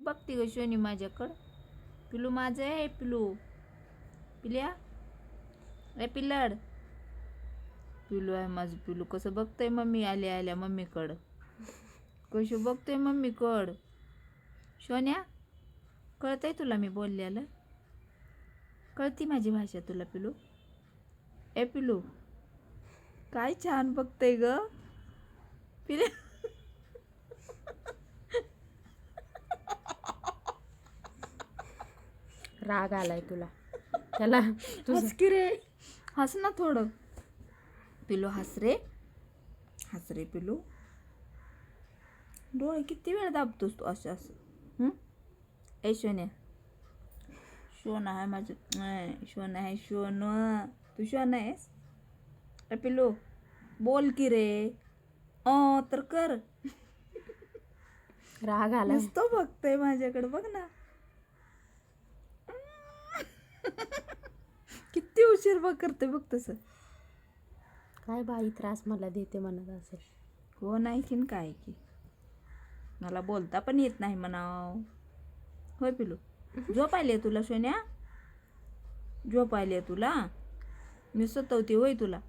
बघते ग शोनी माझ्याकडं. पिलू माझं आहे पिलू. पिल्या ए पिल्लड. पिलू आहे माझं पिलू. कसं बघतंय मम्मी आल्या आल्या मम्मीकडं. कसं बघतोय मम्मीकडं. शोन्या कळतंय तुला मी बोलल्यालं. कळती माझी भाषा तुला पिलू. ए पिलू काय छान बघतंय ग पिल्या. राग आलाय तुला त्याला हस की रे. हस ना थोडं पिलू. हस रे. हस रे पिलू. डोळे किती वेळ दाबतोस तू असं असं. ए शोन्या. शोन आहे माझं. शोन आहे शोन. तू शोन आहेस. ए पिलू बोल की रे. तर कर. राग आलाय. नुसतं बघतोय माझ्याकडे बघ ना. किती उशीर बघ करते बघ तसं. काय बाई त्रास मला देते म्हणत असेल. हो नाही की न काय की. मला बोलता पण येत नाही म्हणाव. होय पिलू. झोप आली तुला शोन्या. झोप आली तुला. मी सतवते होय तुला.